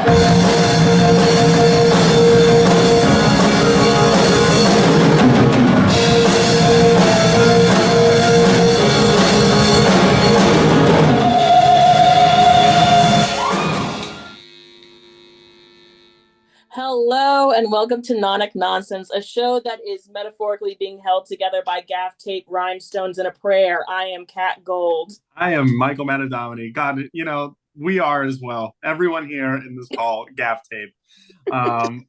Hello and welcome to Nonic Nonsense, a show that is metaphorically being held together by gaff tape, rhinestones, and a prayer. I am Kat Gold. I am Michael Matadomini. God, we are as well. Everyone here in this call, gaff tape. Um,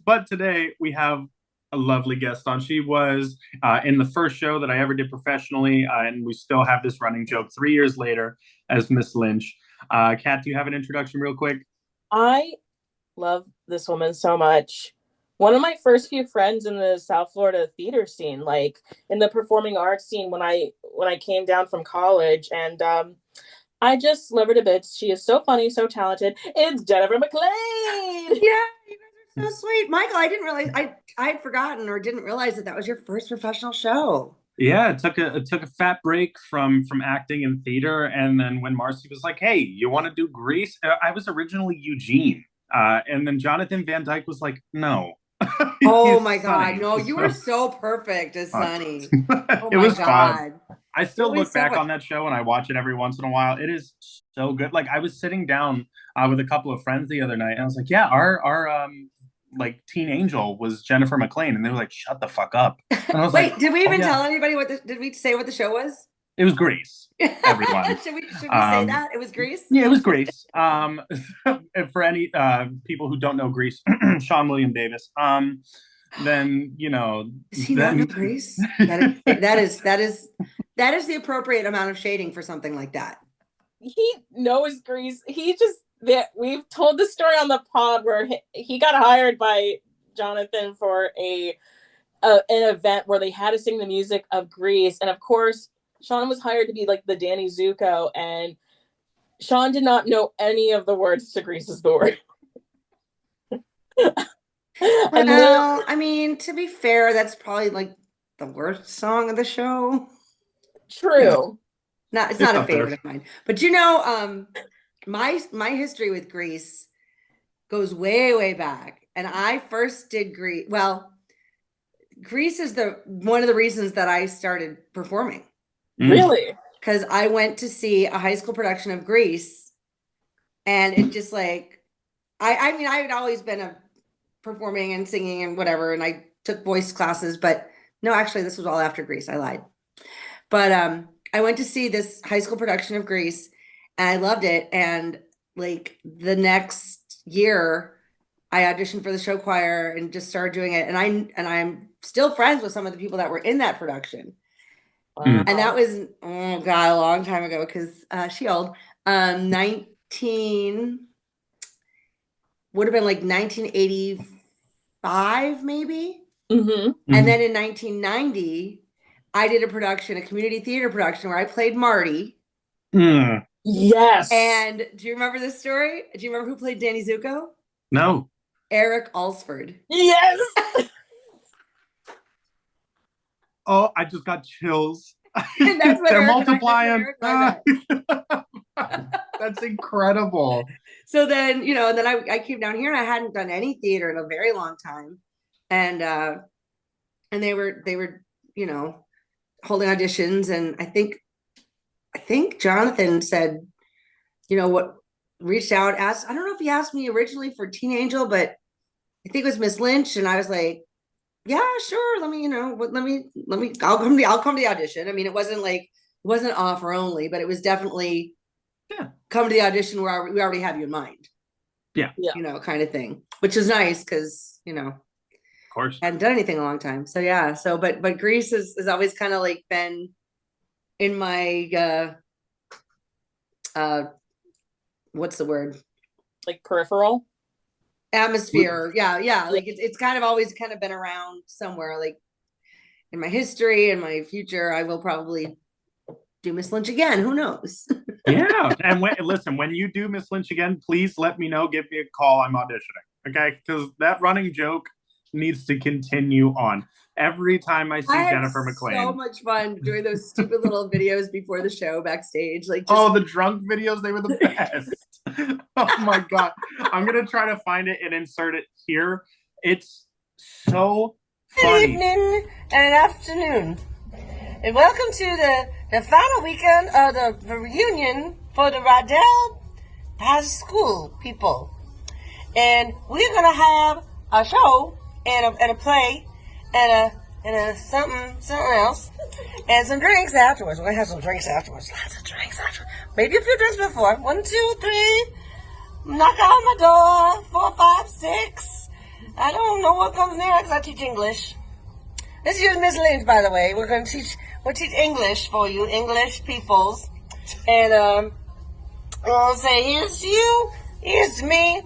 but today we have a lovely guest on. She was in the first show that I ever did professionally, and we still have this running joke 3 years later as Miss Lynch. Kat, do you have an introduction real quick? I love this woman so much. One of my first few friends in the South Florida theater scene, like in the performing arts scene when I came down from college, and I just love her to bits. She is so funny, so talented. It's Jennifer McClain. Yeah, you guys are so sweet. Michael, I didn't realize I had forgotten or didn't realize that was your first professional show. Yeah, it took a fat break from acting and theater, and then when Marcy was like, "Hey, you want to do Grease?" I was originally Eugene, and then Jonathan Van Dyke was like, "No." Oh my God, no, you were so perfect as Sonny. Oh it my was God. fun. I still look back on that show and I watch it every once in a while. It is so good. Like I was sitting down with a couple of friends the other night, and I was like, "Yeah, our like teen angel was Jennifer McClain," and they were like, "Shut the fuck up." And I was Wait, like, did we "Oh, even yeah." tell anybody did we say what the show was? It was Grease. Everyone. should we say that? It was Grease? Yeah, it was Grease. For any people who don't know Grease, Sean William Davis. Then Does he not know Grease? That is the appropriate amount of shading for something like that. He knows Grease. We've told the story on the pod where he got hired by Jonathan for an event where they had to sing the music of Grease, and of course Sean was hired to be like the Danny Zuko, and Sean did not know any of the words to Grease's Door. Well, I mean, to be fair, that's probably like the worst song of the show. True. Yeah. It's not a favorite of mine. But my history with Grease goes way, way back. And I first did Grease. Well, Grease is one of the reasons that I started performing. Really? Because I went to see a high school production of Grease, and it just like I mean, I had always been performing and singing and whatever, and I took voice classes, but no, actually this was all after Grease. I lied. But I went to see this high school production of Grease, and I loved it. And like the next year I auditioned for the show choir and just started doing it. And I'm still friends with some of the people that were in that production. Wow. And that was, oh God, a long time ago, because she old. 19 would have been like 1985, maybe. Mm-hmm. And then in 1990, I did a community theater production where I played Marty. Yes. And do you remember this story? Do you remember who played Danny Zuko? No. Eric Alsford. Yes. Oh, I just got chills. They're multiplying. That's incredible. So then, I came down here and I hadn't done any theater in a very long time. And they were, holding auditions. And I think Jonathan said, reached out, asked, I don't know if he asked me originally for Teen Angel, but I think it was Miss Lynch. And I was like, yeah, sure. I'll come to the audition. I mean, it wasn't offer only, but it was definitely come to the audition where we already have you in mind. Yeah. Kind of thing, which is nice because, of course, I hadn't done anything in a long time. So yeah. So, but Grease has always kind of like been in my, what's the word? Like peripheral? Atmosphere. Yeah. Like it's kind of always kind of been around somewhere, like in my history and my future. I will probably do Miss Lynch again. Who knows? Yeah. And when you do Miss Lynch again, please let me know. Give me a call. I'm auditioning. Okay. Because that running joke needs to continue on. Every time I see Jennifer McClain. So much fun doing those stupid little videos before the show backstage. Like the drunk videos, they were the best. Oh my God. I'm gonna try to find it and insert it here. It's so Good funny. evening and afternoon, and welcome to the final weekend of the reunion for the Rydell Past School people. And we're gonna have a show and a play and a something else and some drinks afterwards. We're gonna have some drinks afterwards. Lots of drinks afterwards. Maybe a few drinks before. 1, 2, 3. Knock on my door. 4, 5, 6. I don't know what comes next. I teach English. This is Miss Lynch, by the way. We'll teach English for you, English peoples. And I'll say, here's to you, here's to me.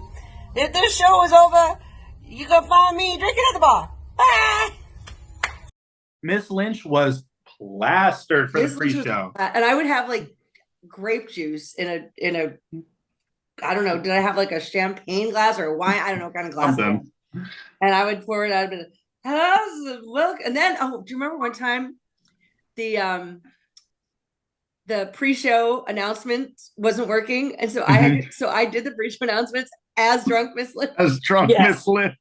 If this show is over, you can find me drinking at the bar. Bye. Miss Lynch was plastered for the pre-show. And I would have like grape juice in a I don't know, did I have like a champagne glass or a wine? I don't know what kind of glass. And I would pour it out. I'd be like, how's the milk? And then, do you remember one time the pre-show announcement wasn't working, and so I did the pre-show announcements as drunk Miss Lynch. As drunk Miss Lynch.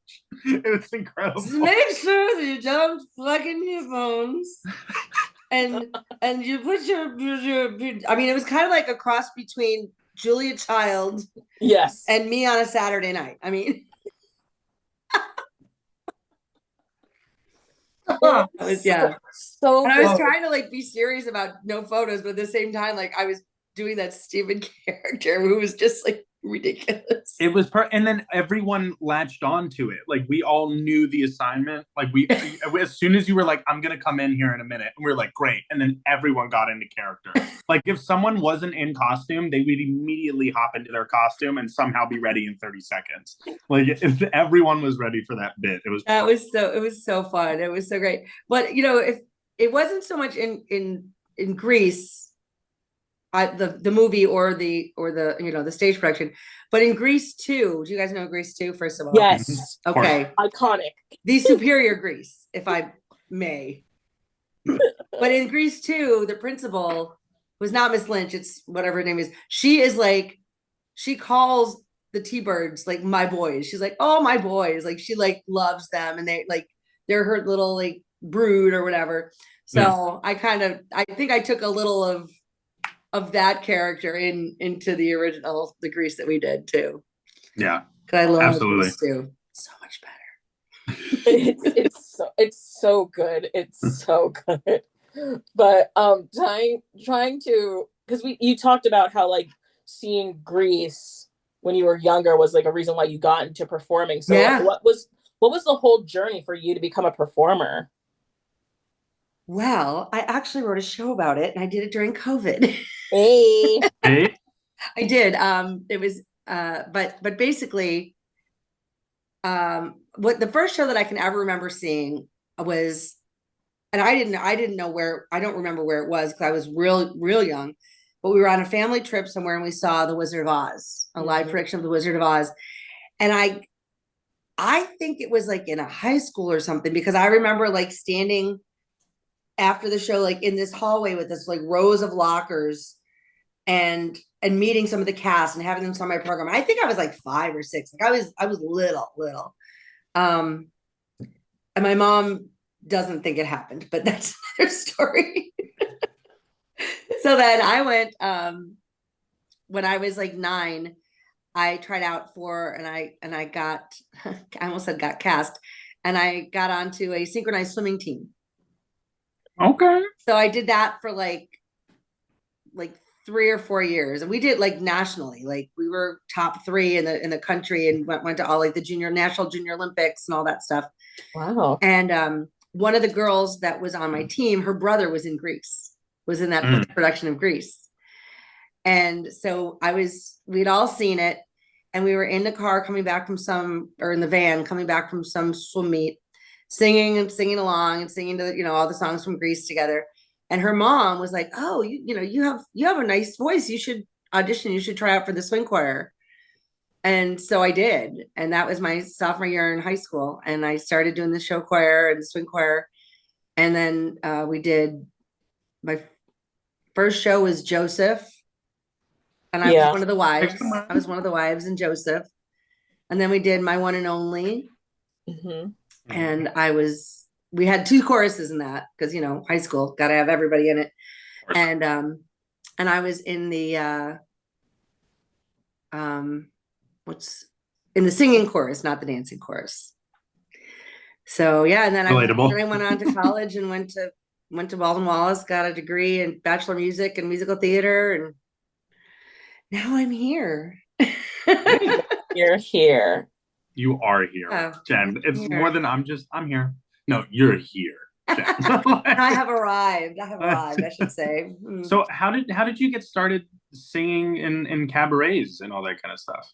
It was incredible. Just make sure that you don't plug in your phones, and you put your. I mean, it was kind of like a cross between Julia Child, and me on a Saturday night. I mean. So and I was trying to like be serious about no photos, but at the same time, like I was doing that stupid character who was just like ridiculous. It was and then everyone latched on to it. Like we all knew the assignment. Like we as soon as you were like, I'm gonna come in here in a minute, and we were like, great. And then everyone got into character. Like if someone wasn't in costume, they would immediately hop into their costume and somehow be ready in 30 seconds. Like if everyone was ready for that bit. It was so fun. It was so great. But if it wasn't so much in Grease, the movie or the the stage production, but in Grease 2, do you guys know Grease 2 first of all? Yes. Okay. Iconic. The superior Grease, if I may. But in Grease 2, the principal was not Miss Lynch, it's whatever her name is. She is like, she calls the T-Birds like my boys. She's like, oh, my boys. Like she like loves them, and they're her little like brood or whatever. So I think I took a little of that character into the original, the Grease that we did too. Yeah, because I love absolutely Grease too. So much better. it's so good. It's so good. But trying to, because you talked about how like seeing Grease when you were younger was like a reason why you got into performing. So what was the whole journey for you to become a performer? Well, I actually wrote a show about it, and I did it during COVID. Hey. I did. It was but basically what the first show that I can ever remember seeing was, and I didn't know where, I don't remember where it was because I was real young, but we were on a family trip somewhere and we saw The Wizard of Oz, a live production of The Wizard of Oz. And I think it was like in a high school or something, because I remember like standing after the show, like in this hallway with this like rows of lockers and meeting some of the cast and having them on my program. I think I was like 5 or 6. Like I was little. And my mom doesn't think it happened, but that's another story. So then I went, when I was like 9, I tried out for, and I got, I almost said got cast, and I got onto a synchronized swimming team. Okay. So I did that for like 3 or 4 years, and we did like nationally, like we were top 3 in the country, and went to all like the National Junior Olympics and all that stuff. Wow. And one of the girls that was on my team, her brother was in that production of Grease. And so we'd all seen it, and we were in the car coming back from in the van coming back from some swim meet, singing along and singing to all the songs from Grease together. And her mom was like, oh, you have a nice voice, you should audition, you should try out for the swing choir. And so I did, and that was my sophomore year in high school, and I started doing the show choir and the swing choir. And then we did, my first show was Joseph, and I was one of the wives. I was one of the wives in Joseph. And then we did My One and Only. Mm-hmm. And we had 2 choruses in that because, you know, high school, got to have everybody in it. And I was in the, in the singing chorus, not the dancing chorus. So yeah, and then I went on to college and went to Baldwin Wallace, got a degree in Bachelor of Music and Musical Theater, and now I'm here. You're here. You are here, Jen. It's more than I'm here. No, you're here, Jen. I have arrived, I should say. So how did you get started singing in cabarets and all that kind of stuff?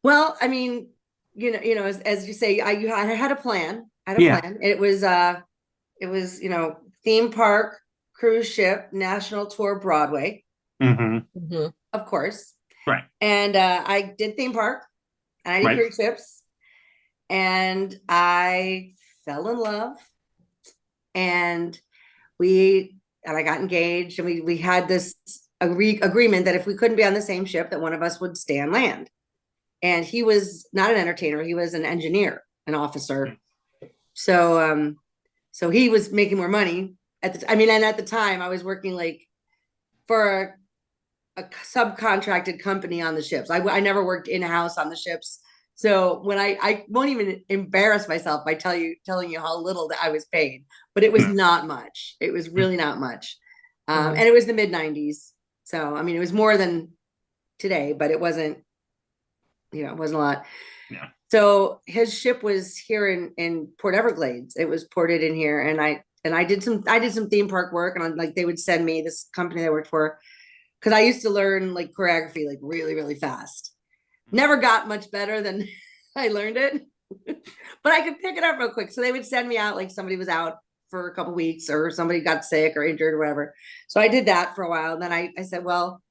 Well, I mean, you know, as you say, I had a plan. It was, you know, theme park, cruise ship, national tour, Broadway. Of course. Right. And I did theme park, and I did cruise ships, and I fell in love, and I got engaged, and we had this agreement that if we couldn't be on the same ship, that one of us would stay on land. And he was not an entertainer; he was an engineer, an officer. So, so he was making more money and at the time I was working like for a subcontracted company on the ships. I never worked in-house on the ships. So when I won't even embarrass myself by telling you how little that I was paid, but it was not much. It was really not much. And it was the mid-90s. So, I mean, it was more than today, but it wasn't, you know, it wasn't a lot. Yeah. So his ship was here in Port Everglades. It was ported in here, and I did some theme park work, and like they would send me this company I worked for, because I used to learn like choreography like really, really fast. Never got much better than I learned it, but I could pick it up real quick. So they would send me out like somebody was out for a couple weeks, or somebody got sick or injured or whatever. So I did that for a while, and then I said, well,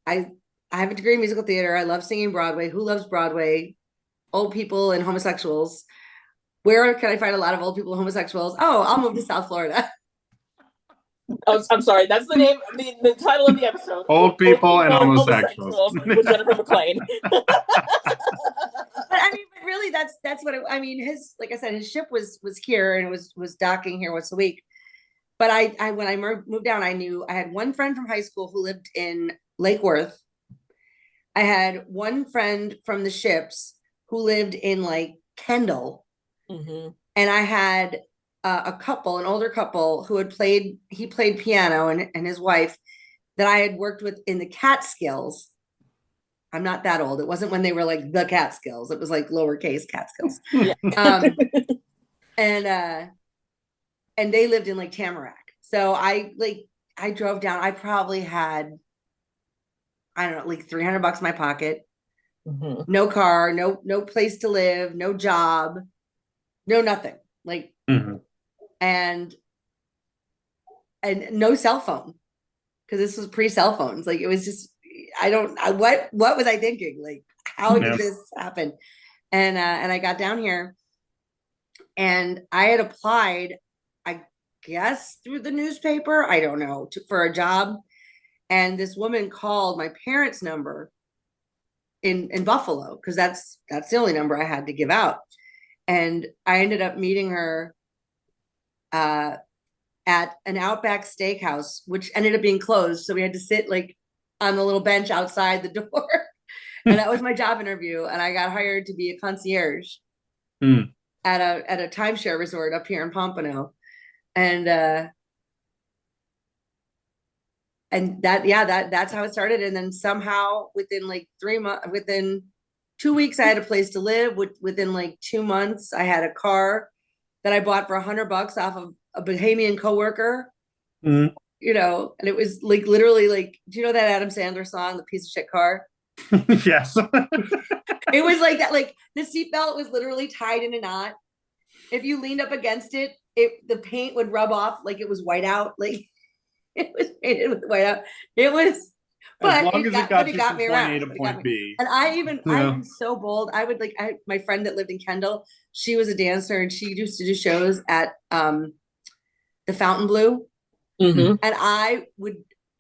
I have a degree in musical theater. I love singing Broadway. Who loves Broadway? Old people and homosexuals. Where can I find a lot of old people and homosexuals? Oh, I'll move to South Florida. Oh, I'm sorry. That's the name, the title of the episode. Old people and homosexuals. With Jennifer McClain. But I mean, but really, that's what I mean. Like I said, his ship was here, and it was docking here once a week. But I when I moved down, I had one friend from high school who lived in Lake Worth. I had one friend from the ships who lived in like Kendall. And I had an older couple who played piano, and his wife that I had worked with in the Catskills. I'm not that old. It wasn't when they were like the Catskills. It was like lowercase Catskills. And they lived in like Tamarack. So I drove down. I probably had, I don't know, like $300 in my pocket. No car, no place to live, no job, no nothing. Like, and no cell phone, because this was pre-cell phones. Like, it was just, what was I thinking? Like, how did this happen? And I got down here, and I had applied, I guess through the newspaper, I don't know, for a job. And this woman called my parents' number in Buffalo, because that's the only number I had to give out. And I ended up meeting her at an Outback Steakhouse, which ended up being closed. So we had to sit like on the little bench outside the door. And that was my job interview. And I got hired to be a concierge at a timeshare resort up here in Pompano. And that's how it started. And then somehow within like 3 months, within 2 weeks, I had a place to live. Within like 2 months, I had a car that I bought for $100 off of a Bahamian coworker. You know, and it was like literally like, do you know that Adam Sandler song, "The Piece of Shit Car"? Yes. It was like that. Like, the seatbelt was literally tied in a knot. If you leaned up against it, the paint would rub off like it was white out. Like, it was painted with white out. It was, but as long as it got you from me point around. A to point B. And I'm so bold. I would my friend that lived in Kendall, she was a dancer, and she used to do shows at the Fontainebleau. And I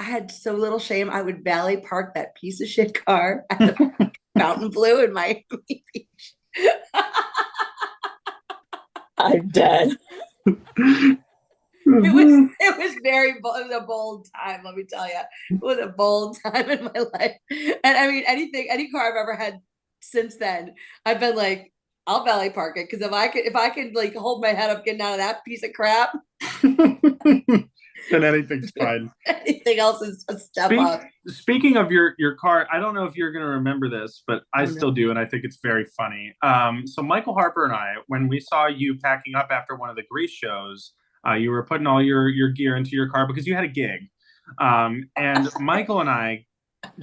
had so little shame. I would valet park that piece of shit car at the back. fountain blue in Miami Beach. I'm dead. It was it was a bold time, let me tell you. It was a bold time in my life. And I mean, any car I've ever had since then, I've been like, I'll valet park it, because if I could like hold my head up getting out of that piece of crap, then anything's fine. Anything else is a step up. Speaking of your car, I don't know if you're going to remember this, but I still do, and I think it's very funny. So Michael Harper and I, when we saw you packing up after one of the Grease shows, you were putting all your gear into your car because you had a gig. And Michael and I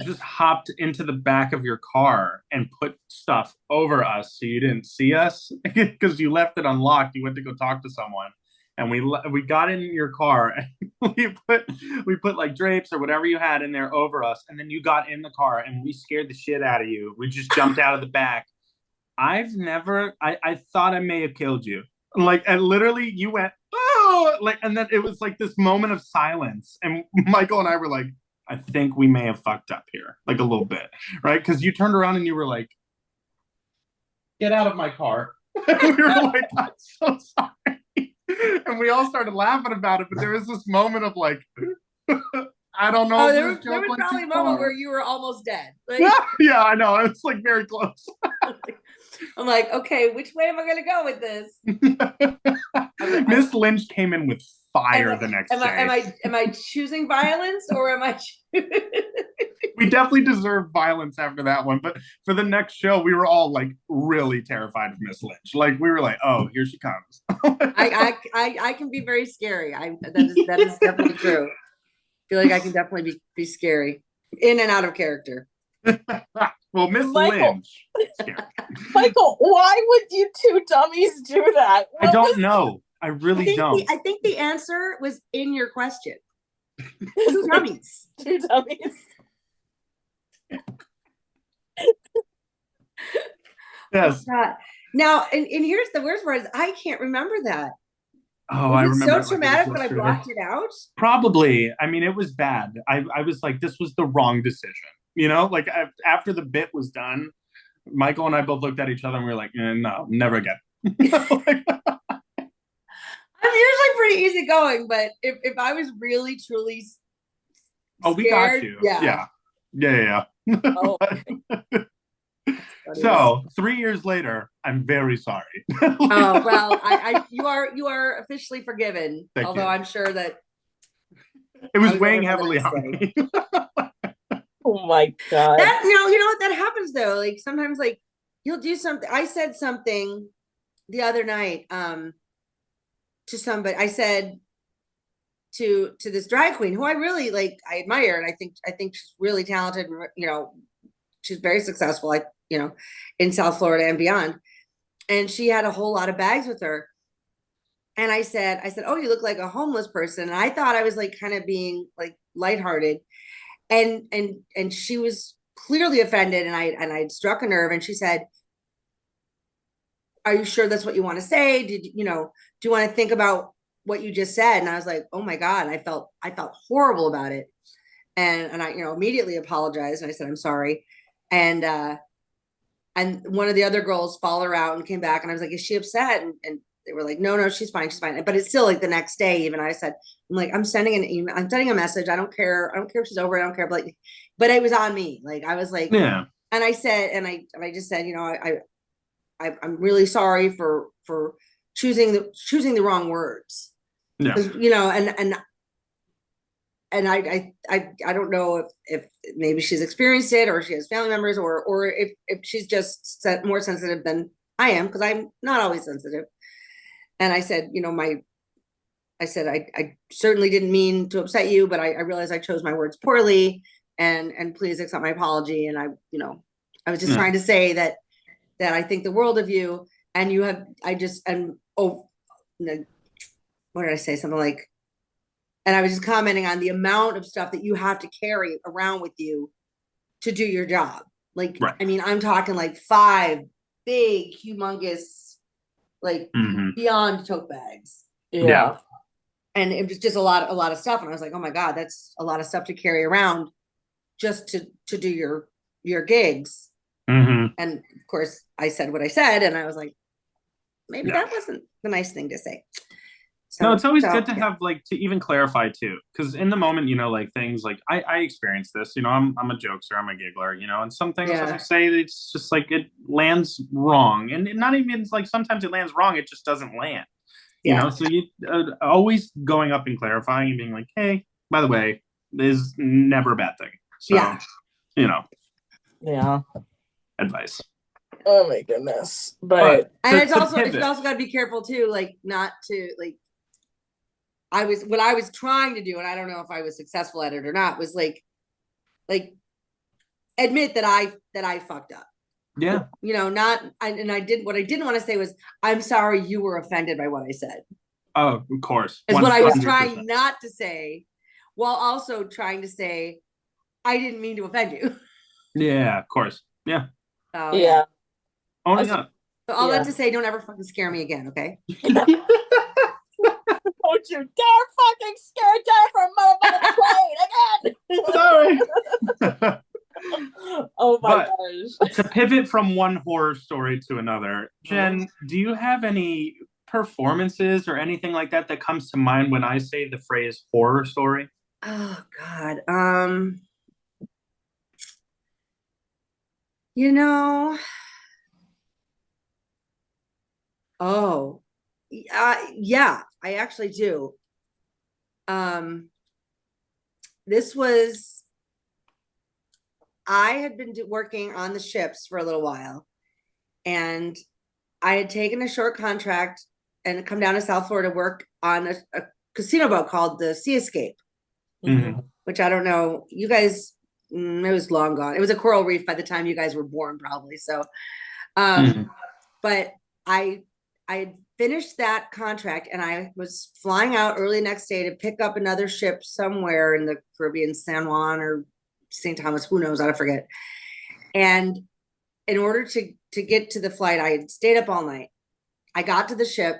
just hopped into the back of your car and put stuff over us so you didn't see us because you left it unlocked. You went to go talk to someone. And we got in your car and we put like drapes or whatever you had in there over us, and then you got in the car and we scared the shit out of you. We just jumped out of the back. I thought I may have killed you. Like, and literally you went, oh, like, and then it was like this moment of silence, and Michael and I were like, I think we may have fucked up here, like a little bit, right? Because you turned around and you were like, get out of my car. And we were like, I'm so sorry. And we all started laughing about it, but there was this moment of like, I don't know. There was probably a moment where you were almost dead. Like, yeah, I know. It's like very close. I'm like, okay, which way am I going to go with this? Miss Lynch came in with fire the next day. Am I choosing violence, or am I? We definitely deserved violence after that one, but for the next show, we were all like really terrified of Miss Lynch. Like, we were like, "Oh, here she comes." I can be very scary. That is definitely true. I feel like I can definitely be scary, in and out of character. Well, Miss Lynch. Michael, why would you two dummies do that? I don't know. I really don't. I think the answer was in your question. Two dummies. Two dummies. Yes. Now, and here's the worst part: is I can't remember that. Oh, I remember. So traumatic when I blocked it out. Probably. I mean, it was bad. I was like, this was the wrong decision. You know, like after the bit was done, Michael and I both looked at each other and we were like, no, never again. I'm usually pretty easygoing, but if I was really truly scared, we got you. Yeah. Oh. So 3 years later, I'm very sorry. Oh well, you are officially forgiven. Thank although you. I'm sure that it was weighing heavily on me. Oh my god! You know what, that happens though. Like sometimes, like you'll do something. I said something the other night to somebody. I said to this drag queen who I really like, I admire, and I think she's really talented. You know, she's very successful. In South Florida and beyond. And she had a whole lot of bags with her. And I said, oh, you look like a homeless person. And I thought I was like kind of being like lighthearted. And she was clearly offended, and I'd struck a nerve, and she said, are you sure that's what you want to say? Do you want to think about what you just said? And I was like, oh my God. And I felt horrible about it. And I, immediately apologized. And I said, I'm sorry. And one of the other girls followed her out and came back, and I was like, is she upset? And they were like, no, she's fine. She's fine. But it's still like the next day, even I said, I'm like, I'm sending an email. I'm sending a message. I don't care. I don't care if she's over. I don't care. But it was on me. Like, I was like, yeah. And I said, and I just said, I'm really sorry for choosing the wrong words. Yeah. And I don't know if maybe she's experienced it, or she has family members, or if she's just more sensitive than I am, because I'm not always sensitive. And I said, I certainly didn't mean to upset you, but I realized I chose my words poorly, and please accept my apology. And I was just trying to say that I think the world of you, and what did I say? Something like, and I was just commenting on the amount of stuff that you have to carry around with you to do your job. Like, right. I mean, I'm talking like 5 big, humongous, like beyond tote bags. Yeah. And it was just a lot of stuff. And I was like, oh my God, that's a lot of stuff to carry around just to do your gigs. Mm-hmm. And of course, I said what I said, and I was like, maybe Yeah. that wasn't the nice thing to say. No, it's always good to yeah. have like to even clarify too, because in the moment, like things like I experience this. I'm a jokester, I'm a giggler, and some things I Yeah. say it's just like it lands wrong, and not even like sometimes it lands wrong, it just doesn't land. Yeah. So you always going up and clarifying and being like, hey, by the way, is never a bad thing. So Yeah. Yeah. advice. Oh my goodness. But and it's also got to be careful too, like not to like. What I was trying to do, and I don't know if I was successful at it or not, was like admit that I fucked up. Yeah. I did what I didn't want to say was, I'm sorry you were offended by what I said. Oh, of course. Is what I was trying not to say, while also trying to say, I didn't mean to offend you. Yeah, of course. Yeah. Oh, yeah. Owning up. So all that to say, don't ever fucking scare me again, okay? Don't you dare fucking scare Jennifer motherfucking McClain again! Sorry. Oh my gosh. To pivot from one horror story to another, Jen, do you have any performances or anything like that that comes to mind when I say the phrase horror story? Oh God. Oh, yeah, I actually do. This was, I had been working on the ships for a little while, and I had taken a short contract and come down to South Florida to work on a casino boat called the Sea Escape, which I don't know. You guys, it was long gone. It was a coral reef by the time you guys were born, probably. So, but I had finished that contract, and I was flying out early next day to pick up another ship somewhere in the Caribbean, San Juan or St. Thomas, who knows, I forget. And in order to get to the flight, I had stayed up all night. I got to the ship,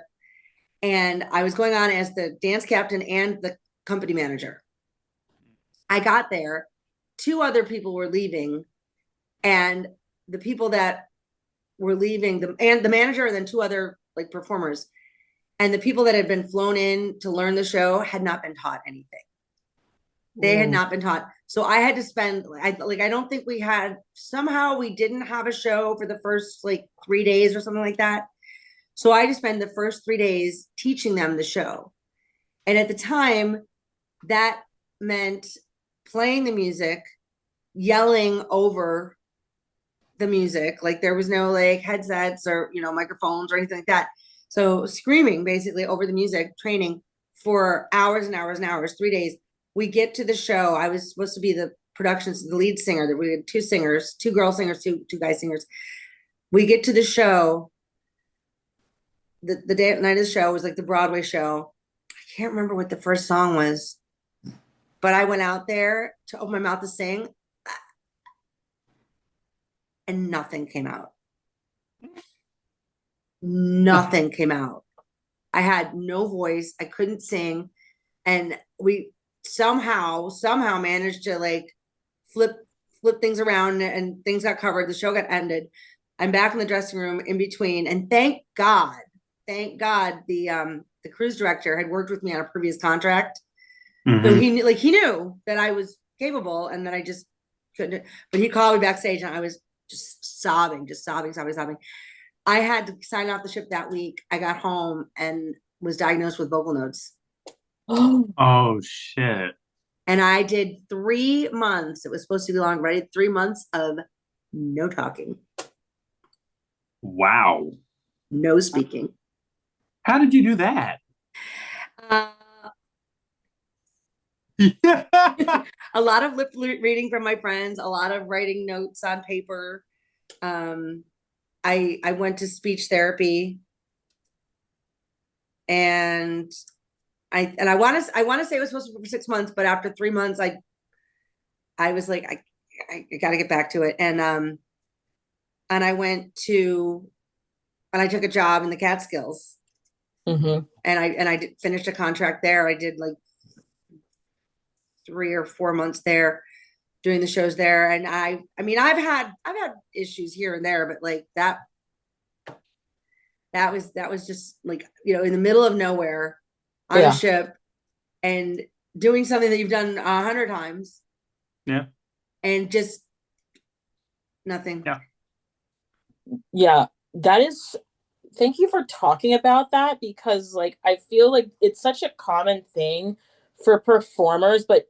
and I was going on as the dance captain and the company manager. I got there, 2 other people were leaving, and the people that were leaving, and the manager, and then 2 other like performers, and the people that had been flown in to learn the show had not been taught anything. They had not been taught. So I had to spend, I don't think somehow we didn't have a show for the first like 3 days or something like that. So I had to spend the first 3 days teaching them the show. And at the time, that meant playing the music, yelling over the music. Like there was no like headsets or, microphones or anything like that. So screaming basically over the music, training for hours and hours and hours, 3 days. We get to the show. I was supposed to be the lead singer. That we had 2 singers, 2 girl singers, two guy singers. We get to the show. The night of the show was like the Broadway show. I can't remember what the first song was, but I went out there to open my mouth to sing, and nothing came out. Nothing came out. I had no voice. I couldn't sing, and we somehow managed to like flip things around, and things got covered. The show got ended. I'm back in the dressing room in between, and thank God, the cruise director had worked with me on a previous contract, so he knew that I was capable and that I just couldn't. But he called me backstage, and I was just sobbing. I had to sign off the ship that week. I got home and was diagnosed with vocal nodes. Oh shit. And I did 3 months. It was supposed to be long, right? 3 months of no talking. Wow. No speaking. How did you do that? A lot of lip reading from my friends, a lot of writing notes on paper. I went to speech therapy, and I want to say it was supposed to be for 6 months, but after 3 months, I was like, I got to get back to it, and I took a job in the Catskills, and I finished a contract there. I did like 3 or 4 months there doing the shows there. And I mean, I've had issues here and there, but like that was just like, you know, in the middle of nowhere on a ship and doing something that you've done 100 times. Yeah. And just nothing. Yeah. Yeah. That is, thank you for talking about that, because like I feel like it's such a common thing for performers, but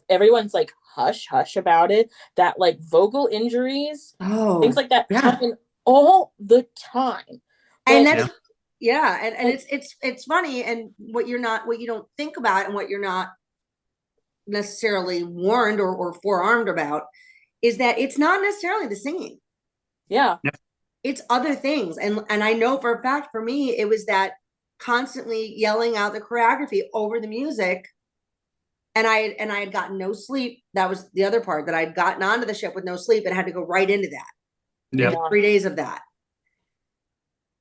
everyone's like hush hush about it, that like vocal injuries, things like that happen all the time. And that's and it's funny, and what you don't think about and what you're not necessarily warned or forearmed about is that it's not necessarily the singing. Yeah. It's other things. And I know for a fact, for me, it was that constantly yelling out the choreography over the music. And I had gotten no sleep. That was the other part, that I'd gotten onto the ship with no sleep and had to go right into that. Yeah. 3 days of that.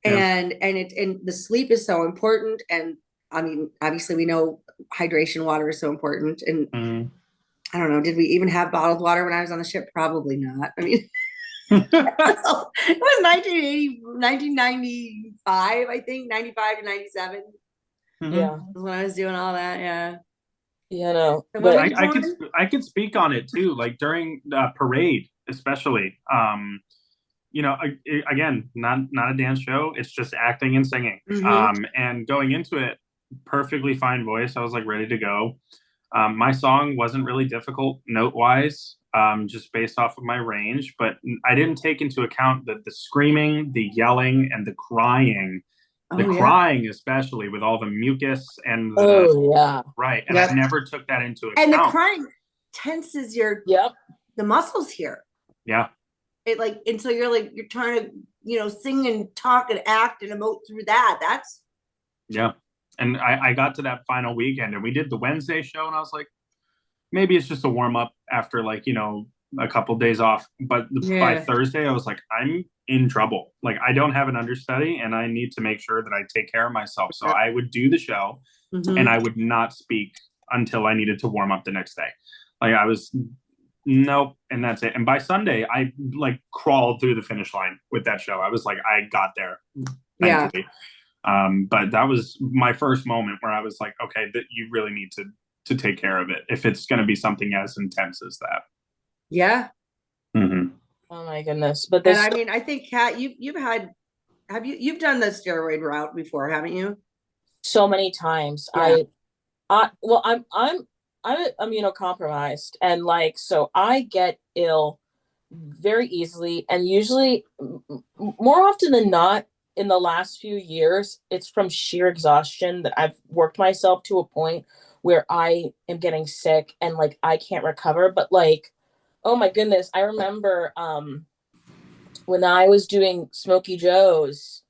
And the sleep is so important. And I mean, obviously we know hydration, water is so important. And I don't know, did we even have bottled water when I was on the ship? Probably not. I mean, it was 1995, I think, 95 to 97. Yeah. When I was doing all that. Yeah. You know, So but I could speak on it too, like during parade, especially. You know, again, not a dance show. It's just acting and singing. And going into it, perfectly fine voice. I was like ready to go. My song wasn't really difficult note wise, just based off of my range, but I didn't take into account the screaming, the yelling, and the crying. Crying, especially with all the mucus and right. And I never took that into account. And the crying tenses the muscles here. Yeah. It like, and so you're trying to, you know, sing and talk and act and emote through that. That's and I got to that final weekend and we did the Wednesday show and I was like, maybe it's just a warm up after like, you know, a couple days off. But by Thursday I was like, I'm in trouble. Like I don't have an understudy and I need to make sure that I take care of myself. So I would do the show and I would not speak until I needed to warm up the next day. Like I was nope, and that's it. And by Sunday, I like crawled through the finish line with that show. I was like, I got there, thankfully. But that was my first moment where I was like, okay, that you really need to take care of it if it's going to be something as intense as that. Yeah. Oh my goodness! But and I mean, I think Kat, you've done the steroid route before, haven't you? So many times. Yeah. I'm immunocompromised, and like, so I get ill very easily, and usually more often than not in the last few years, it's from sheer exhaustion that I've worked myself to a point where I am getting sick and like I can't recover. But like, oh my goodness, I remember when I was doing Smokey Joe's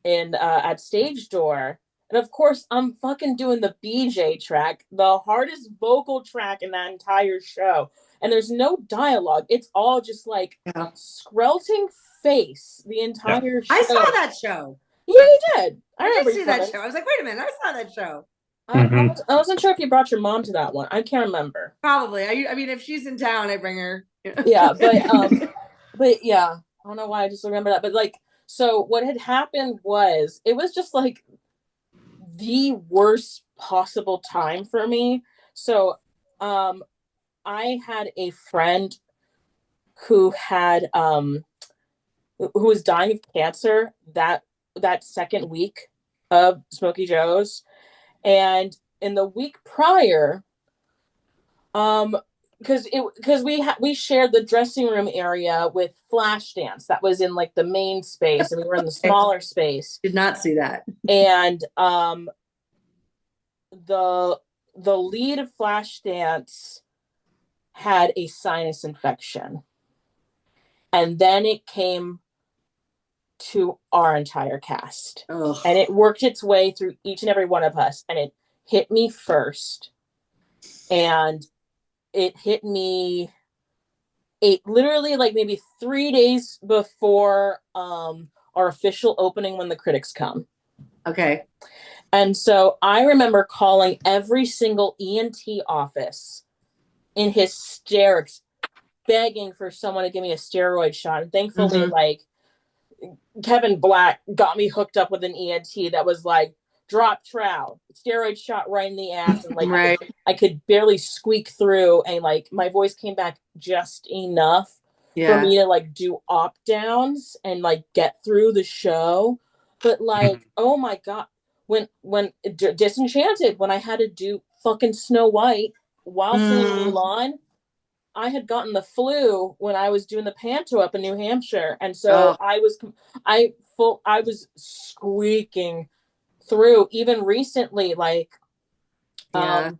at Stage Door. And of course, I'm fucking doing the BJ track, the hardest vocal track in that entire show. And there's no dialogue. It's all just like squelching face the entire show. I saw that show. Yeah, you did. I did see that show. I was like, wait a minute, I saw that show. I wasn't sure if you brought your mom to that one. I can't remember. Probably. I mean, if she's in town, I bring her. Yeah, but yeah, I don't know why I just remember that. But like, so what had happened was, it was just like the worst possible time for me. So I had a friend who had who was dying of cancer that second week of Smokey Joe's, and in the week prior, because we shared the dressing room area with Flashdance that was in like the main space, and we were in the smaller space. Did not see that. And the lead of Flashdance had a sinus infection, and then it came to our entire cast. Ugh. And it worked its way through each and every one of us, and it hit me first, and it hit me literally like maybe 3 days before our official opening when the critics come. Okay. And so I remember calling every single ENT office in hysterics. begging for someone to give me a steroid shot. And thankfully, Mhm. like, Kevin Black got me hooked up with an ENT that was like, drop trout, steroid shot right in the ass. And like, Right. I could barely squeak through. And like, my voice came back just enough for Yeah. me to like do op downs and like get through the show. But like, oh my God, when Disenchanted, when I had to do fucking Snow White while singing Mm. Mulan, I had gotten the flu when I was doing the panto up in New Hampshire, and so Oh. I was squeaking through. Even recently, like, Yeah.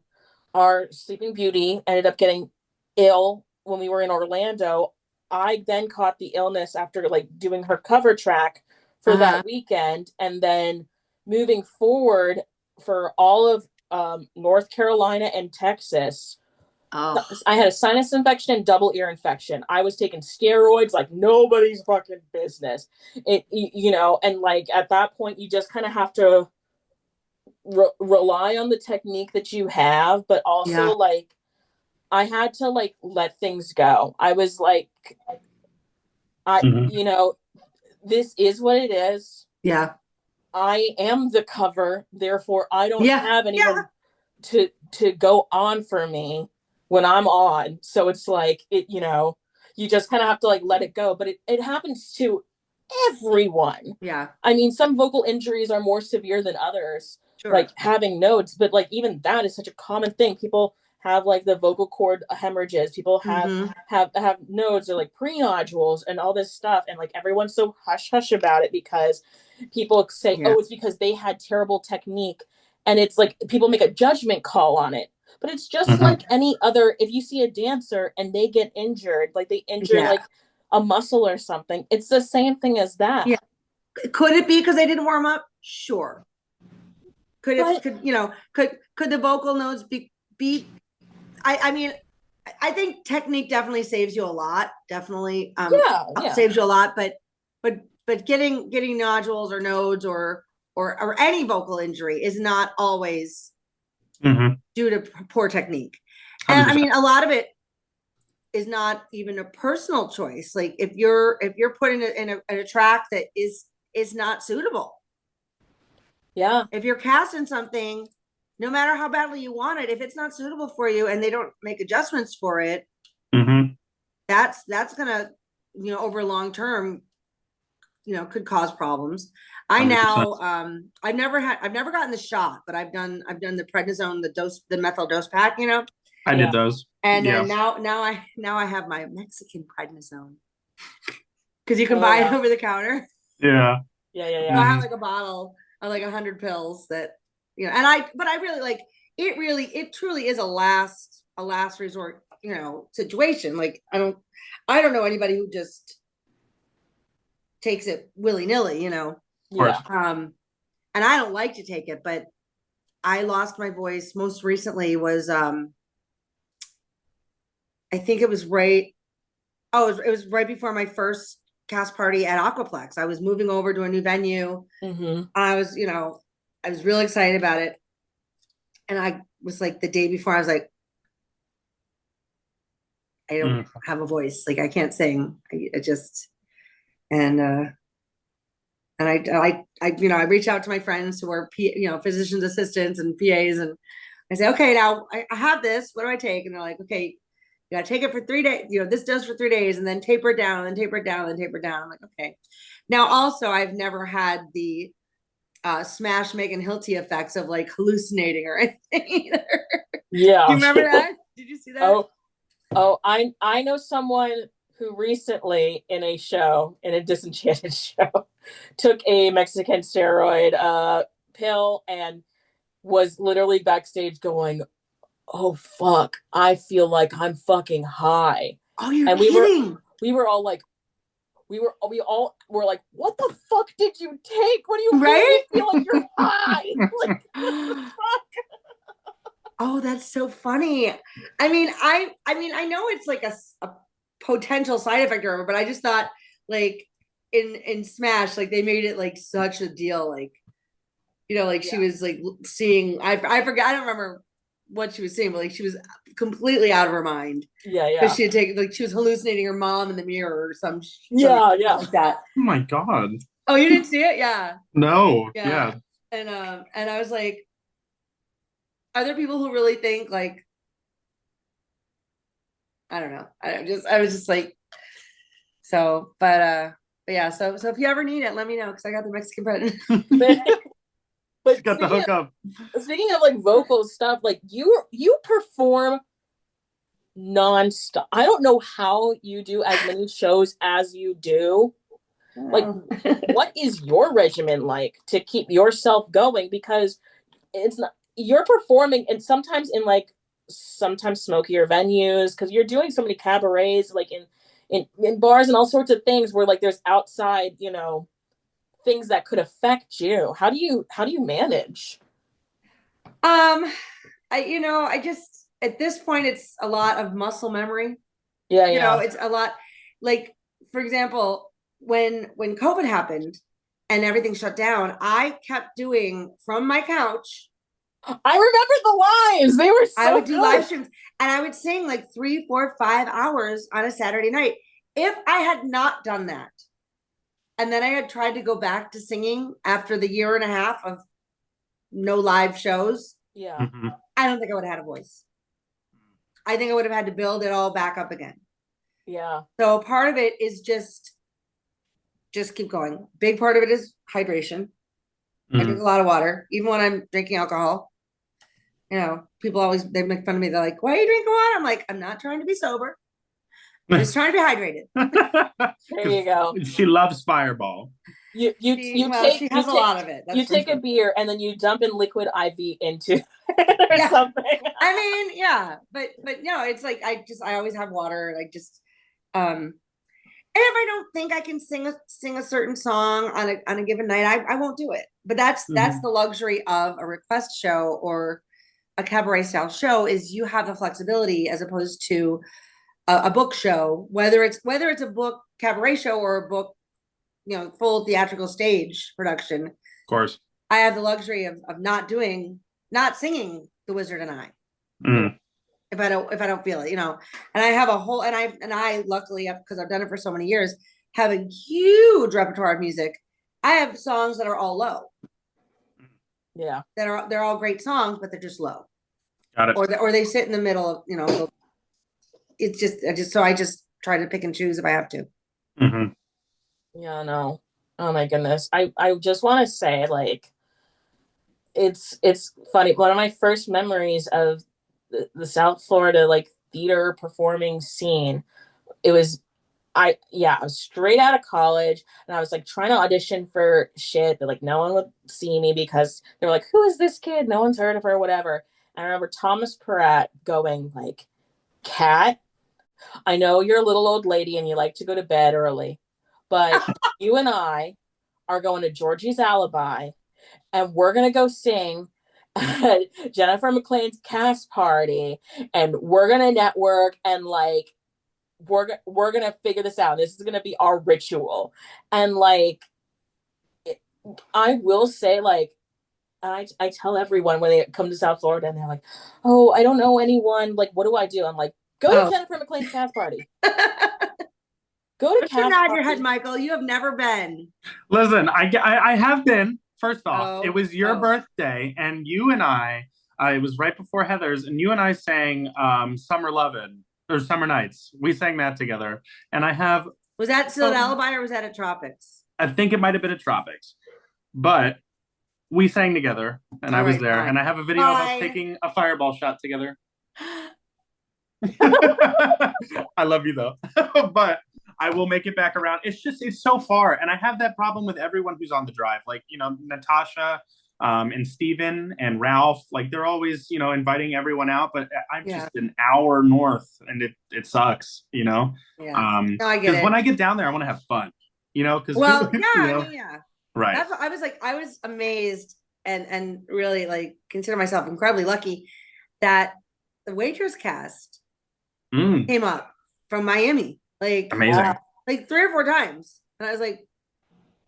our Sleeping Beauty ended up getting ill when we were in Orlando. I then caught the illness after like doing her cover track for Uh-huh. that weekend, and then moving forward for all of North Carolina and Texas. Oh. I had a sinus infection and double ear infection. I was taking steroids like nobody's fucking business. And like at that point, you just kind of have to rely on the technique that you have, but also Yeah. like I had to like let things go. I was like, Mhm. this is what it is. Yeah. I am the cover, therefore I don't Yeah. have Yeah. anyone to go on for me when I'm on. So it's like you just kind of have to like let it go. But it happens to everyone. Yeah. I mean, some vocal injuries are more severe than others, Sure. like having nodes, but like even that is such a common thing. People have like the vocal cord hemorrhages. People have Mhm. have nodes or like pre-nodules and all this stuff. And like everyone's so hush hush about it because people say, Yeah. oh, it's because they had terrible technique. And it's like people make a judgment call on it. But it's just Mhm. like any other, if you see a dancer and they get injured, like they injure Yeah. like a muscle or something, it's the same thing as that. Yeah. Could it be because they didn't warm up? Sure. Could it, But could the vocal notes be, I mean, I think technique definitely saves you a lot. Definitely, yeah. saves you a lot. But getting nodules or nodes or any vocal injury is not always Mhm. due to poor technique. And I 100%. mean, a lot of it is not even a personal choice. Like if you're put in a track that is not suitable, Yeah. if you're casting something, no matter how badly you want it, if it's not suitable for you and they don't make adjustments for it, Mhm. that's gonna, over long term, could cause problems. I 100%. now, I've never gotten the shot, but I've done the prednisone, the methyl dose pack, I Yeah. did those. and Yeah. then now I have my Mexican prednisone because you can Oh, buy it yeah. over the counter. Yeah. Yeah. So I have like a bottle of like 100 pills that, and I really like it. Really, it truly is a last resort, situation. Like I don't know anybody who just takes it willy nilly, Of Yeah. course. And I don't like to take it, but I lost my voice most recently was, I think it was right. Oh, it was right before my first cast party at Aquaplex. I was moving over to a new venue. Mm-hmm. I was, I was really excited about it. And I was like, the day before, I was like, I don't have a voice. Like I can't sing. I just, and I reach out to my friends who are, physician's assistants and PAs. And I say, okay, now I have this, what do I take? And they're like, okay, you gotta take it for 3 days, this does for 3 days and then taper it down and then taper it down and then taper it down. I'm like, okay. Now also I've never had the Smash Megan Hilty effects of like hallucinating or anything either. Yeah. Do you remember that? Did you see that? I know someone who recently in a Disenchanted show, took a Mexican steroid pill and was literally backstage going, "Oh fuck, I feel like I'm fucking high." Oh, you're And kidding. we were all like, we all were like, "What the fuck did you take? What do you mean Right? you feel like you're high?" Like, what the fuck? Oh, that's so funny. I mean, I know it's like a potential side effect or whatever, but I just thought like in Smash, like they made it like such a deal, like like she was like seeing. I forgot. I don't remember what she was saying, but like she was completely out of her mind. Yeah, yeah. Because she had taken, like, she was hallucinating her mom in the mirror or some Yeah, like that. Oh my God. Oh, you didn't see it? Yeah. No. Yeah. And I was like, are there people who really think like, I don't know. I was just like, so, but yeah, so if you ever need it, let me know because I got the Mexican bread. But Got the hookup. Speaking of like vocal stuff, like you perform nonstop. I don't know how you do as many shows as you do. Like, what is your regimen like to keep yourself going? Because it's not, you're performing, and sometimes in like sometimes smokier venues because you're doing so many cabarets, like in bars and all sorts of things where like there's outside, things that could affect you. How do you manage? I just at this point it's a lot of muscle memory. Yeah. It's a lot, like, for example, when COVID happened and everything shut down, I kept doing from my couch. I remember the lives. They were so I would do good. live streams and I would sing like 3, 4, 5 hours on a Saturday night. If I had not done that, and then I had tried to go back to singing after the year and a half of no live shows, yeah, I don't think I would have had a voice. I think I would have had to build it all back up again. Yeah. So part of it is just keep going. Big part of it is hydration. I drink a lot of water, even when I'm drinking alcohol. People always, they make fun of me. They're like, why are you drinking water? I'm like, I'm not trying to be sober. I'm just trying to be hydrated. There you go. She loves Fireball. She has a lot of it. You take a beer and then you dump in liquid IV into it or something. I mean, yeah, but no, it's like I always have water. Like and if I don't think I can sing a certain song on a given night, I won't do it. But that's the luxury of a request show or a cabaret style show, is you have the flexibility as opposed to a book show, whether it's a book cabaret show or a book, full theatrical stage production. Of course, I have the luxury of not singing The Wizard and I. If I don't feel it, and I have a whole, and I luckily, because I've done it for so many years, have a huge repertoire of music. I have songs that are all low. Yeah. They're all great songs, but they're just low. Got it. Or they sit in the middle of, it's just, I just try to pick and choose if I have to. Yeah, no. Oh my goodness. I just want to say, like, it's funny. One of my first memories of the South Florida, like, theater performing scene, it was, I was straight out of college and I was like trying to audition for shit, but like no one would see me because they were like, who is this kid? No one's heard of her, whatever. And I remember Thomas Peratt going like, Kat, I know you're a little old lady and you like to go to bed early, but you and I are going to Georgie's Alibi and we're going to go sing at Jennifer McClain's cast party and we're going to network and like, we're going to figure this out. This is going to be our ritual. And like, I will say, like, I tell everyone when they come to South Florida and they're like, oh, I don't know anyone. Like, what do I do? I'm like, go to Jennifer McClain's cast party. Go to cast nod your head, Michael. You have never been. Listen, I have been. First off, it was your birthday, and you and I, it was right before Heather's, and you and I sang Summer Lovin', or Summer Nights. We sang that together. And I have... Was that still at Alibi or was that at Tropics? I think it might have been at Tropics. But we sang together, and I was there. Fine. And I have a video of us taking a fireball shot together. I love you, though. But I will make it back around. It's so far. And I have that problem with everyone who's on the drive. Like, Natasha and Steven and Ralph, like they're always, inviting everyone out, but I'm just an hour north and it sucks, Yeah. No, I get it. Because when I get down there, I want to have fun, because right. I was amazed and really like consider myself incredibly lucky that the Waitress cast came up from Miami. Like amazing. Like 3 or 4 times. And I was like,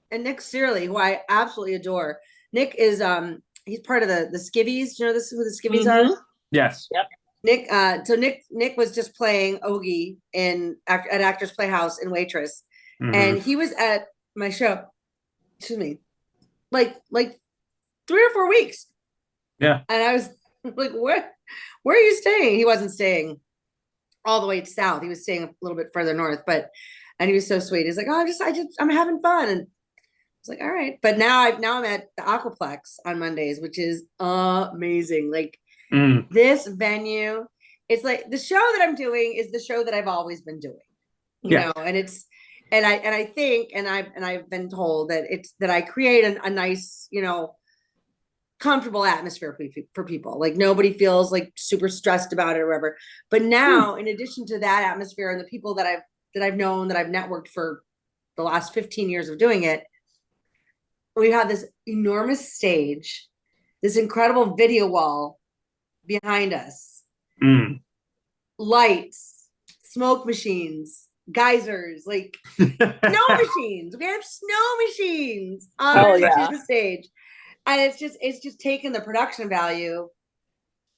and Nick Searley, who I absolutely adore. Nick is he's part of the Skivvies. You know who the Skivvies are? Yes. Yep. Nick was just playing Ogie at Actors Playhouse in Waitress, and he was at my show. Excuse me, like 3 or 4 weeks. Yeah. And I was like, where are you staying? He wasn't staying all the way south. He was staying a little bit further north, and he was so sweet. He's like, oh, I'm having fun. And I was like, all right. But now I'm at the Aquaplex on Mondays, which is amazing. Like this venue, it's like the show that I'm doing is the show that I've always been doing, you know, and it's, and I think, and I've been told that it's, that I create a nice, you know, comfortable atmosphere for people. Like nobody feels like super stressed about it or whatever. But now, in addition to that atmosphere and the people that I've known, that I've networked for the last 15 years of doing it, we have this enormous stage, this incredible video wall behind us, lights, smoke machines, geysers, like snow machines. We have snow machines on the stage. And it's just taken the production value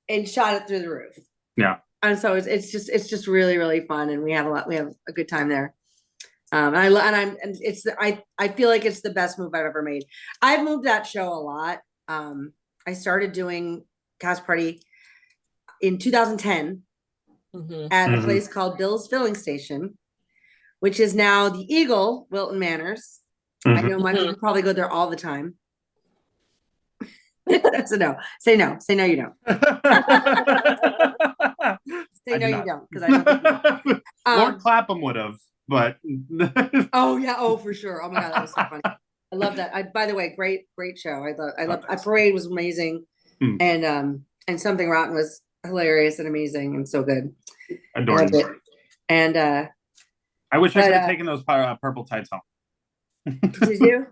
and shot it through the roof. Yeah. And so it's just really, really fun. And we have a good time there. I feel like it's the best move I've ever made. I've moved that show a lot. I started doing Cast Party in 2010 at a place called Bill's Filling Station, which is now the Eagle, Wilton Manors. I know my people probably go there all the time. That's a no. Say no. Say no, you don't. Say no, you don't. Because I don't think you do. Lord Clapham would have, but oh yeah, oh for sure. Oh my god, that was so funny. I love that. By the way, great show. I love Parade was amazing. And Something Rotten was hilarious and amazing and so good. Adored it. And I wish I could have taken those purple tights home. Did you?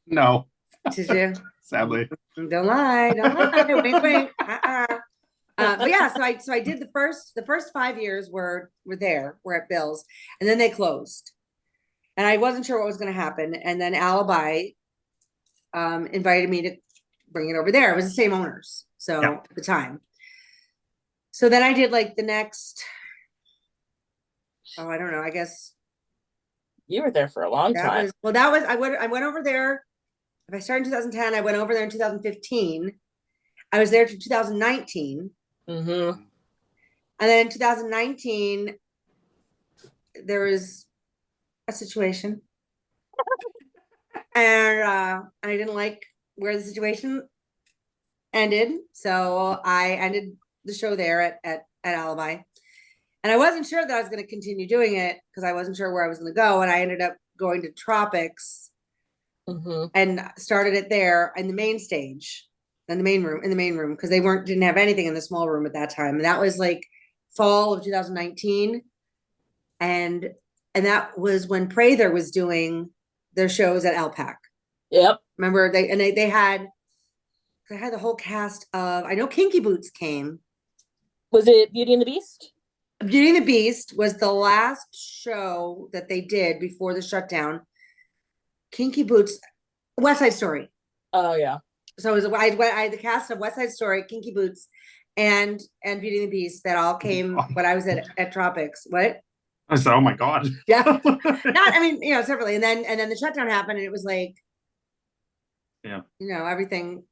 No. Did you? Sadly. Don't lie. Wink, wink. But yeah, so I did the first 5 years we're at Bill's, and then they closed, and I wasn't sure what was going to happen. And then Alibi invited me to bring it over there. It was the same owners, so at the time. So then I did like the next. Oh, I don't know. I guess you were there for a long time. I went over there. If I started in 2010, I went over there in 2015. I was there to 2019. And then in 2019, there was a situation. And I didn't like where the situation ended. So I ended the show there at Alibi. And I wasn't sure that I was going to continue doing it because I wasn't sure where I was going to go. And I ended up going to Tropics. And started it there in the main stage, in the main room, because they didn't have anything in the small room at that time. And that was like fall of 2019. And that was when Prather was doing their shows at Alpac. Yep. Remember they had the whole cast of, I know Kinky Boots came. Was it Beauty and the Beast? Beauty and the Beast was the last show that they did before the shutdown. Kinky Boots, West Side Story. Oh yeah. So it was I had the cast of West Side Story, Kinky Boots, and Beauty and the Beast that all came when I was at Tropics. What? I said, oh my god. Yeah. Separately. And then the shutdown happened, and it was like, everything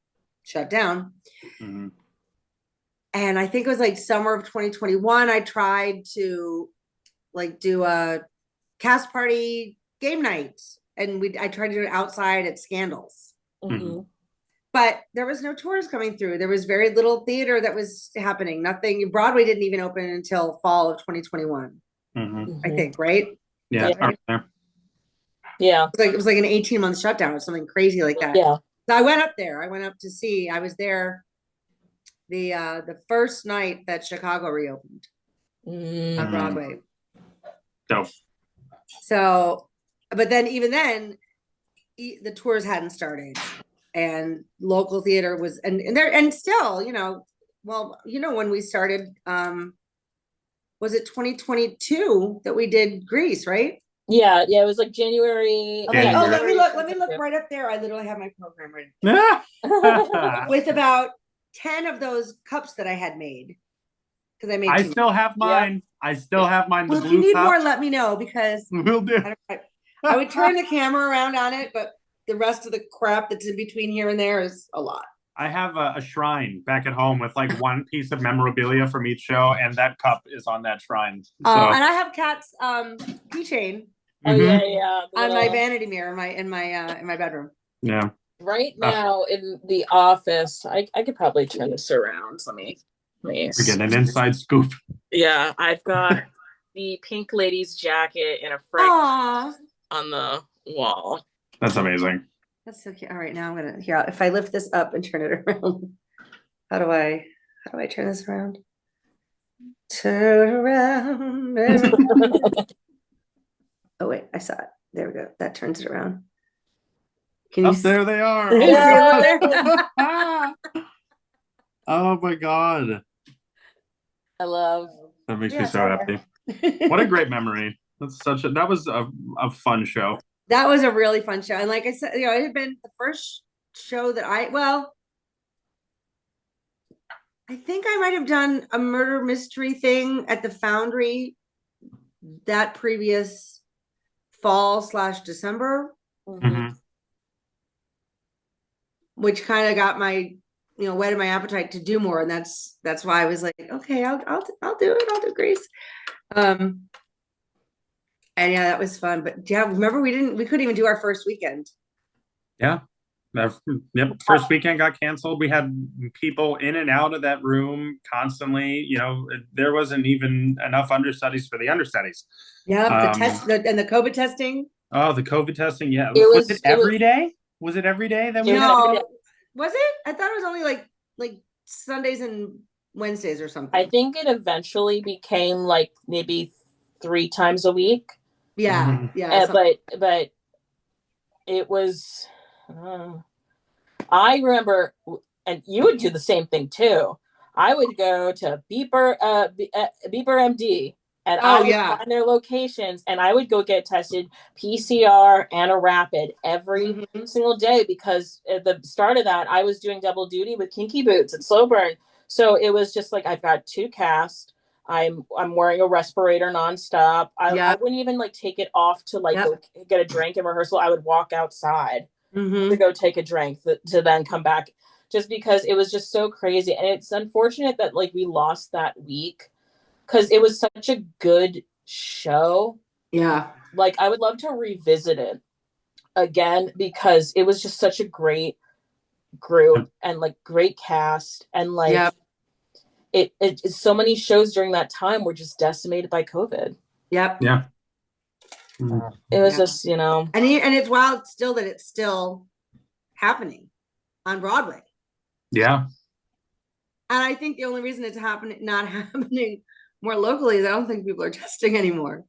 shut down. And I think it was like summer of 2021. I tried to like do a Cast Party game night. And I tried to do it outside at Scandals. But there was no tours coming through. There was very little theater that was happening. Nothing. Broadway didn't even open until fall of 2021. I think, right? Yeah. Yeah. It was like an 18-month shutdown or something crazy like that. Yeah. So I went up there. I was there the first night that Chicago reopened on Broadway. Dope. So, but then even then, the tours hadn't started, and local theater was, and still, when we started, was it 2022 that we did Grease, right? Yeah, it was like January. Okay. Oh, let me look right up there. I literally have my program ready with about 10 of those cups that I had made. because I made I too still have mine. Yep. I still have mine. The well, blue if you need cup. more, let me know, because we'll do. I would turn the camera around on it, but the rest of the crap that's in between here and there is a lot. I have a shrine back at home with like one piece of memorabilia from each show, and that cup is on that shrine. So. And I have Kat's keychain. Oh yeah. On my vanity mirror in my bedroom. Yeah. Right now in the office, I could probably turn this around. Let me. We're getting an inside scoop. Yeah, I've got the Pink Lady's jacket in a frame on the wall. That's amazing. That's so cute. All right, now I'm gonna here. If I lift this up and turn it around, how do I turn this around? Turn around. Oh wait, I saw it. There we go. That turns it around. Can you? There they are. Yeah. Oh my god. I love. That makes me so happy. What a great memory. That was a fun show. That was a really fun show. And like I said, it had been the first show that I think I might have done a murder mystery thing at the Foundry that previous fall/December. Mm-hmm. Which kind of got my, whetted my appetite to do more. And that's why I was like, okay, I'll do it. I'll do Grease. And yeah, that was fun. But yeah, remember we couldn't even do our first weekend. Yeah. Yep. First weekend got canceled. We had people in and out of that room constantly. There wasn't even enough understudies for the understudies. Yeah. The test and the COVID testing. Oh, the COVID testing. Yeah. Was it every day? Was it every day that we was it? I thought it was only like Sundays and Wednesdays or something. I think it eventually became like maybe 3 times a week. Yeah. Mm-hmm. Yeah. But it was I remember, and you would do the same thing too. I would go to Beeper MD, and I would find their locations, and I would go get tested PCR and a rapid every single day, because at the start of that, I was doing double duty with Kinky Boots and Slow Burn. So it was just like, I've got 2 casts. I'm wearing a respirator nonstop. I wouldn't even like take it off to like go get a drink in rehearsal. I would walk outside to go take a drink to then come back, just because it was just so crazy. And it's unfortunate that like we lost that week, because it was such a good show. Yeah. Like I would love to revisit it again, because it was just such a great group and like great cast, and like it so many shows during that time were just decimated by COVID. Yep. Yeah. It was just, and it's wild still that it's still happening on Broadway. Yeah. And I think the only reason it's not happening more locally is I don't think people are testing anymore.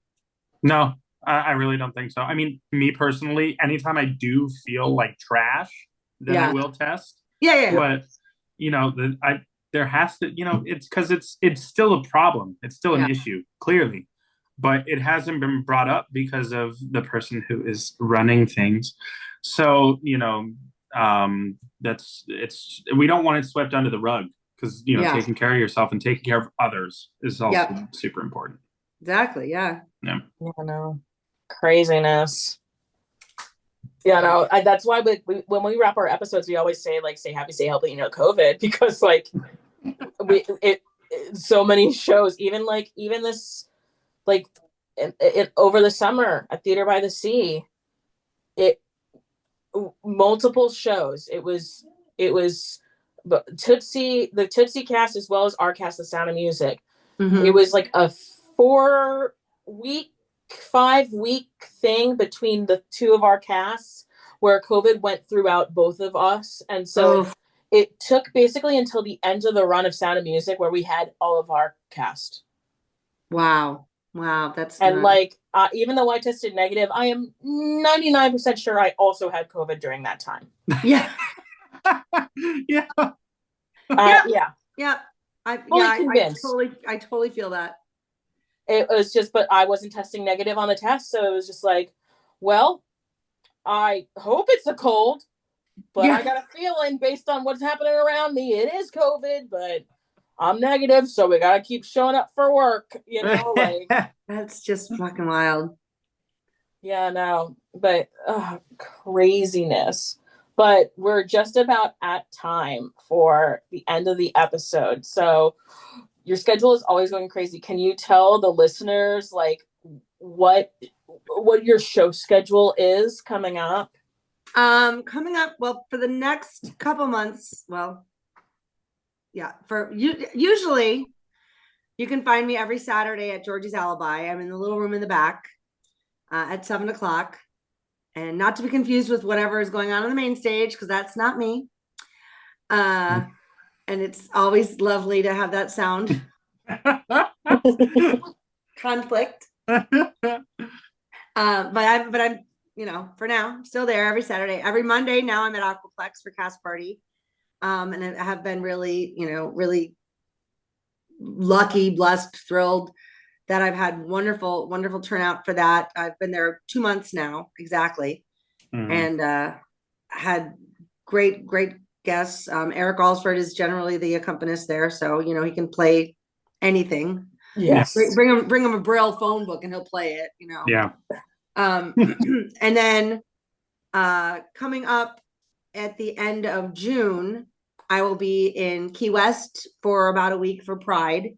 No, I really don't think so. I mean, me personally, anytime I do feel like trash, then I will test. Yeah. But there has to, it's because it's still a problem. It's still an issue, clearly, but it hasn't been brought up because of the person who is running things. So, we don't want it swept under the rug, because, taking care of yourself and taking care of others is also super important. Exactly. Yeah. Yeah. No. Craziness. Yeah, no, that's why when we wrap our episodes, we always say like, stay happy, stay healthy, COVID, because like so many shows, even this, like it over the summer at Theater by the Sea, multiple shows. It was the Tootsie cast as well as our cast, The Sound of Music. Mm-hmm. It was like a 5-week thing between the 2 of our casts, where COVID went throughout both of us. And so it took basically until the end of the run of Sound of Music where we had all of our cast. Wow. That's and nuts. Like, even though I tested negative, I am 99% sure I also had COVID during that time. Yeah. Yeah. Yeah. I totally feel that. It was just, but I wasn't testing negative on the test. So it was just like, well, I hope it's a cold, but I got a feeling based on what's happening around me, it is COVID, but I'm negative, so we gotta keep showing up for work, like That's just fucking wild. yeah, no, but craziness. But we're just about at time for the end of the episode. So your schedule is always going crazy. Can you tell the listeners like what your show schedule is coming up? Coming up, well, for the next couple months, well, yeah, for you, usually you can find me every Saturday at Georgie's Alibi. I'm in the little room in the back at 7:00, and not to be confused with whatever is going on the main stage, because that's not me. And it's always lovely to have that sound conflict. But I'm for now, I'm still there every Saturday. Every Monday now I'm at Aquaplex for Cast Party. And I have been really, really lucky, blessed, thrilled that I've had wonderful, wonderful turnout for that. I've been there 2 months now, exactly. And had great guests. Eric Alsford is generally the accompanist there, so he can play anything. Yes. Bring him a Braille phone book and he'll play it, Yeah. And then coming up at the end of June, I will be in Key West for about a week for Pride.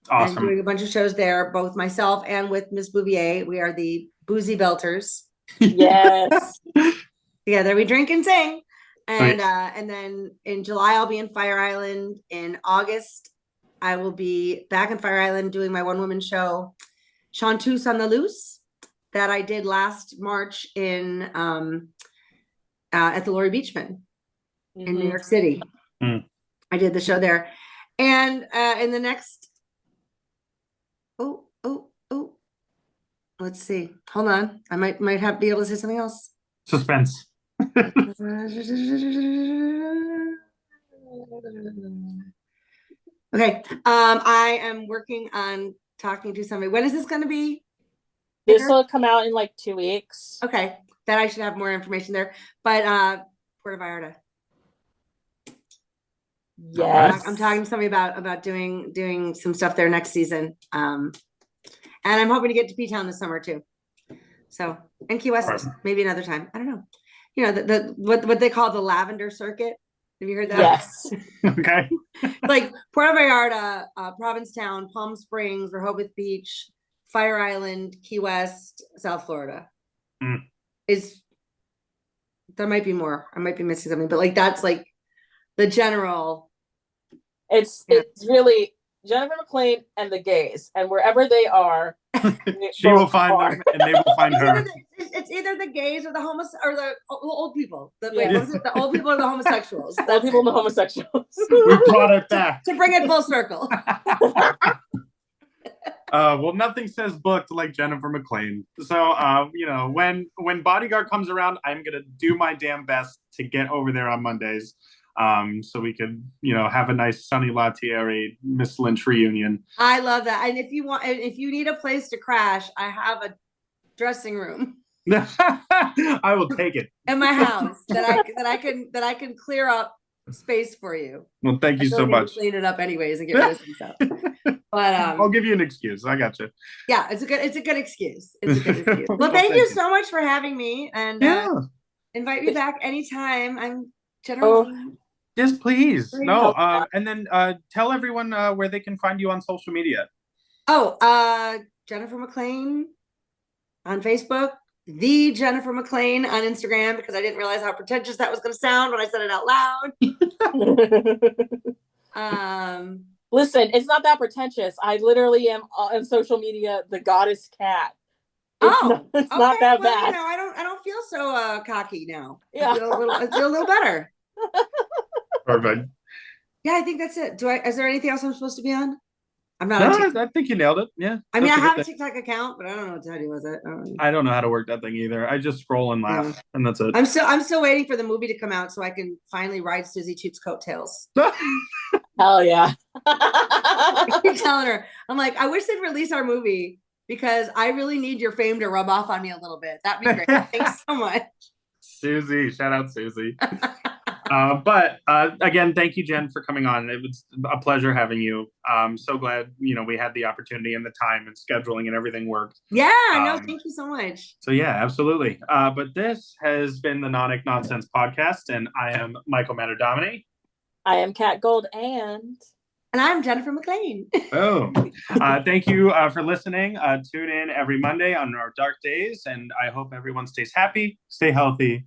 Awesome. And doing a bunch of shows there, both myself and with Miss Bouvier. We are the Boozy Belters. Yes. Together we drink and sing. And and then in July I'll be in Fire Island. In August I will be back in Fire Island doing my one-woman show, Chanteuse on the Loose, that I did last March in at the Laurie Beachman in New York City. I did the show there. And in the next let's see. Hold on. I might be able to say something else. Suspense. Okay. I am working on talking to somebody. When is this going to be? This will come out in like 2 weeks. Okay. Then I should have more information there. But Puerto Vallarta. Yes. I'm talking to somebody about doing some stuff there next season. And I'm hoping to get to P-Town this summer too. So, and Key West, maybe another time. I don't know. The what they call the Lavender Circuit. Have you heard that? Yes. Okay. Like Puerto Vallarta, Provincetown, Palm Springs, Rehoboth Beach, Fire Island, Key West, South Florida. There might be more. I might be missing something, but like that's like the general. It's really Jennifer McClain and the gays, and wherever they are, she will find them, and they will find her. It's either the gays or the or the old people. The old people or the homosexuals. The old people and the homosexuals. We brought it back to bring it full circle. Well, nothing says booked like Jennifer McClain. So, when Bodyguard comes around, I'm gonna do my damn best to get over there on Mondays. So we could, have a nice Sunny Latieri Miss Lynch reunion. I love that. And if you need a place to crash, I have a dressing room. I will take it in my house that I can clear up space for you. Well, thank you so much. Clean it up anyways and get rid of some stuff. But I'll give you an excuse. I got you. Yeah, it's a good excuse. It's a good excuse. Well, thank you so much for having me, and invite me back anytime. I'm generally. Yes, please. No, and then tell everyone where they can find you on social media. Jennifer McClain on Facebook, the Jennifer McClain on Instagram, because I didn't realize how pretentious that was going to sound when I said it out loud. Listen, it's not that pretentious. I literally am on social media the goddess cat. It's not that bad. I don't feel so cocky now. Yeah, I feel a little better. Perfect. Yeah, I think that's it. Is there anything else I'm supposed to be on? I'm not. I think you nailed it. Yeah. I mean, I have a TikTok account, but I don't know what to do with it. I don't know how to work that thing either. I just scroll and laugh, and that's it. I'm still waiting for the movie to come out so I can finally ride Susie Toots' coattails. Hell yeah! I keep telling her, I'm like, I wish they'd release our movie because I really need your fame to rub off on me a little bit. That'd be great. Thanks so much, Susie. Shout out Susie. But again, thank you, Jen, for coming on. It was a pleasure having you. So glad, we had the opportunity and the time and scheduling and everything worked. Yeah, no, thank you so much. So yeah, absolutely. But this has been the Nonic Nonsense podcast, and I am Michael Matadomini. I am Kat Gold, and I'm Jennifer McClain. Boom. Thank you for listening. Tune in every Monday on our dark days, and I hope everyone stays happy, stay healthy.